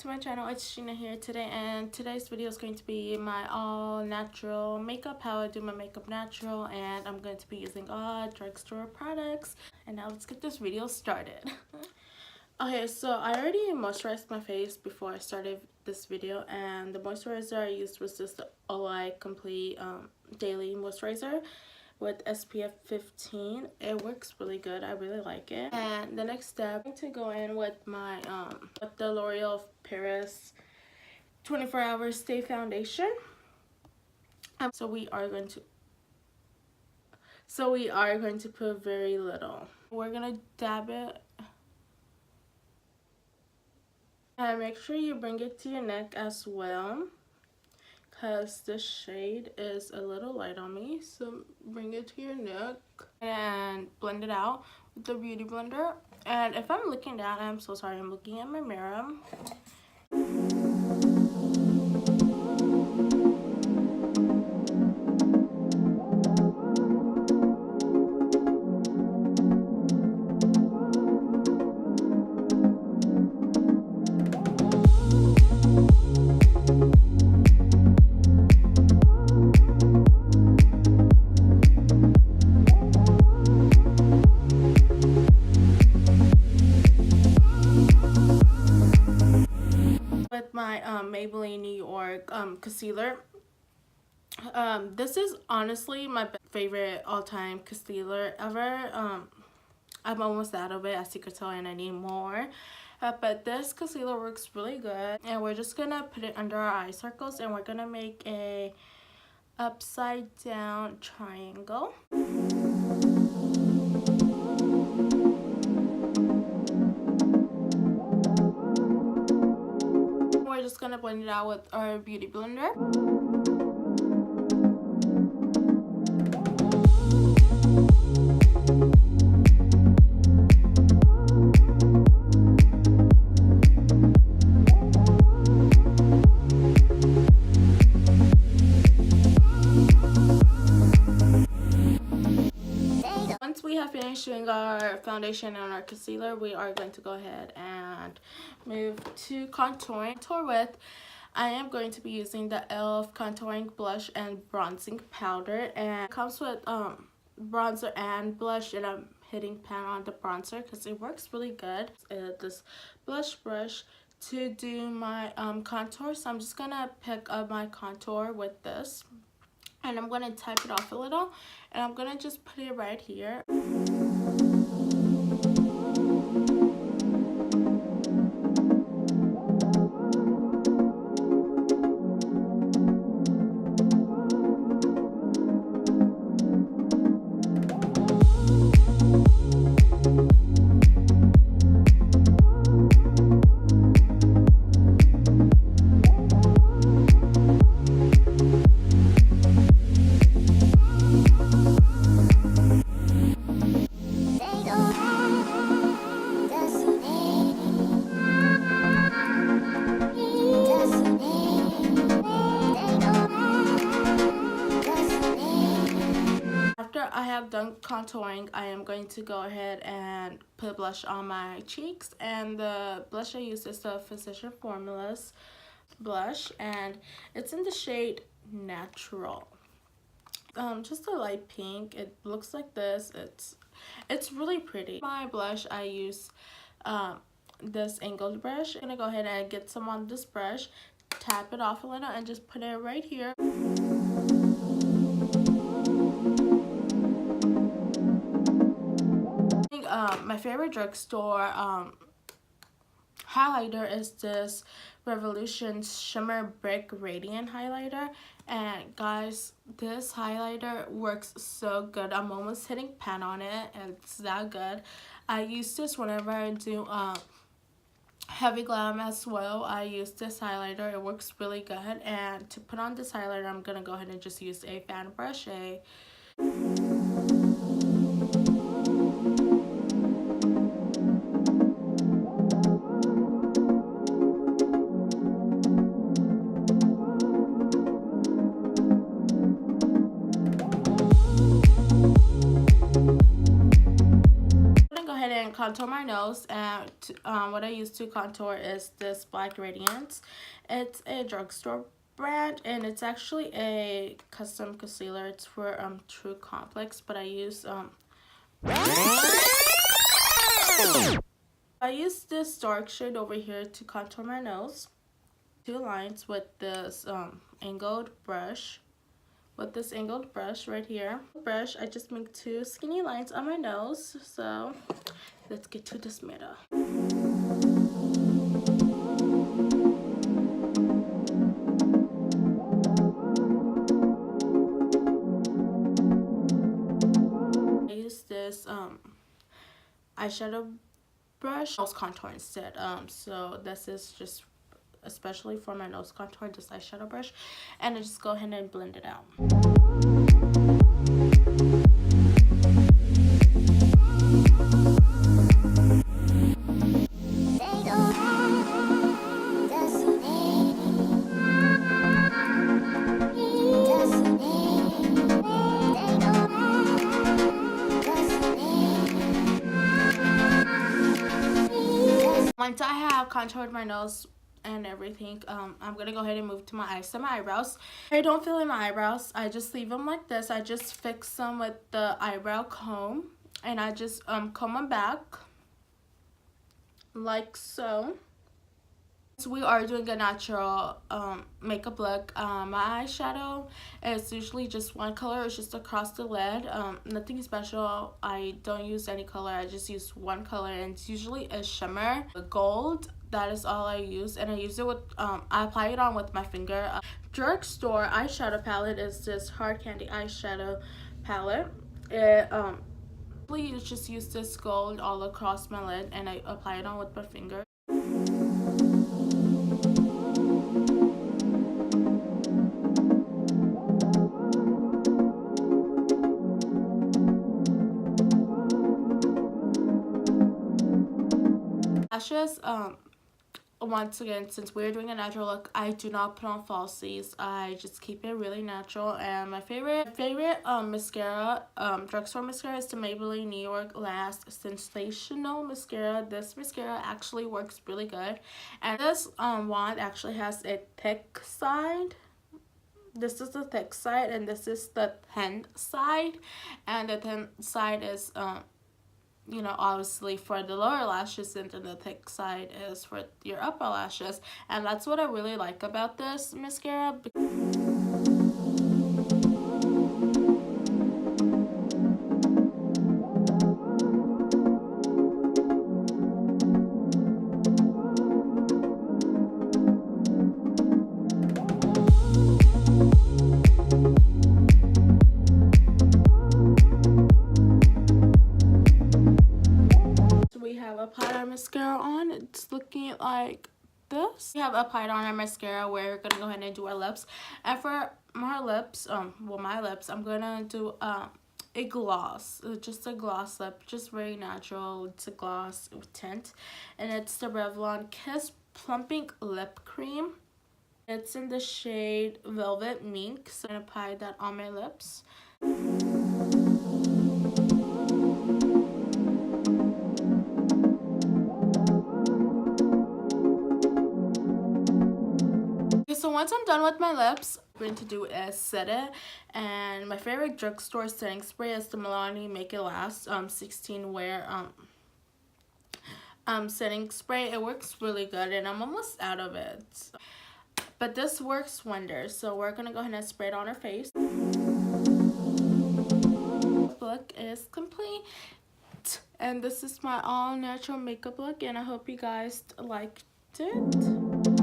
to my channel. It's Gina here today, and today's video is going to be my all natural makeup, how I do my makeup natural, and I'm going to be using all drugstore products. And now let's get this video started. Okay, so I already moisturized my face before I started this video, and the moisturizer I used was just the Olay Complete Daily Moisturizer with SPF 15. It works really good. I really like it. And the next step, I'm going to go in with my with the L'Oreal Paris 24 Hour Stay Foundation. So we are going to put very little. We're gonna dab it, and make sure you bring it to your neck as well, because the shade is a little light on me. So bring it to your neck and blend it out with the beauty blender. And if I'm looking down, I'm so sorry, I'm looking at my mirror. My Maybelline New York concealer. This is honestly my favorite all-time concealer ever. I'm almost out of it, as you can tell, and I need more. But this concealer works really good, and we're just gonna put it under our eye circles, and we're gonna make a upside down triangle. We're just gonna blend it out with our beauty blender. Once we have finished doing our foundation and our concealer, we are going to go ahead and move to contouring. I am going to be using the e.l.f. contouring blush and bronzing powder, and it comes with bronzer and blush, and I'm hitting pan on the bronzer because it works really good. This blush brush to do my contour, so I'm just gonna pick up my contour with this, and I'm gonna type it off a little, and I'm gonna just put it right here. I have done contouring, I am going to go ahead and put blush on my cheeks, and the blush I use is the Physician Formulas blush, and it's in the shade Natural. Just a light pink. It looks like this. It's really pretty. My blush, I use this angled brush. I'm gonna go ahead and get some on this brush, tap it off a little, and just put it right here. My favorite drugstore highlighter is this Revolution Shimmer Brick Radiant highlighter, and guys, this highlighter works so good. I'm almost hitting pan on it, and it's that good. I use this whenever I do heavy glam as well. I use this highlighter. It works really good. And to put on this highlighter, I'm gonna go ahead and just use a fan brush. contour my nose, and what I use to contour is this Black Radiance. It's a Drugstore brand, and it's actually a custom concealer. It's for True Complex, but I use this dark shade over here to contour my nose. 2 lines with this angled brush. With this angled brush right here. I just make 2 skinny lines on my nose. So let's get to this mirror. I use this eyeshadow brush, nose contour instead. So this is just especially for my nose contour, this eyeshadow brush, and I just go ahead and blend it out. Once I have contoured my nose and everything, I'm gonna go ahead and move to my eyes and my eyebrows. I don't fill in my eyebrows. I just leave them like this. I just fix them with the eyebrow comb, and I just comb them back like so. So we are doing a natural makeup look. My eyeshadow is usually just one color. It's just across the lid. Nothing special. I don't use any color. I just use one color, and it's usually a shimmer, gold. That is all I use, and I use it with I apply it on with my finger. Drugstore eyeshadow palette is this hard candy eyeshadow palette. It you just use this gold all across my lid, and I apply it on with my finger. Lashes, once again, since we're doing a natural look, I do not put on falsies. I just keep it really natural. And my favorite mascara, Drugstore mascara, is the Maybelline New York Last Sensational Mascara. This mascara actually works really good, and this wand actually has a thick side. This is the thick side, and this is the thin side, and the thin side is you know, obviously for the lower lashes, and then the thick side is for your upper lashes. And that's what I really like about this mascara. Applied our mascara on. It's looking like this. We have applied on our mascara. We're gonna go ahead and do our lips, and for my lips, my lips, I'm gonna do a gloss, just a gloss lip, just very natural. It's a gloss with tint, and it's the Revlon Kiss Plumping Lip Cream. It's in the shade Velvet Mink, so I'm gonna apply that on my lips. So once I'm done with my lips, I'm going to do is set it, and my favorite Drugstore setting spray is the Milani Make It Last 16 wear setting spray. It works really good, and I'm almost out of it, but this works wonders. So we're gonna go ahead and spray it on our face. Look is complete, and this is my all natural makeup look, and I hope you guys liked it.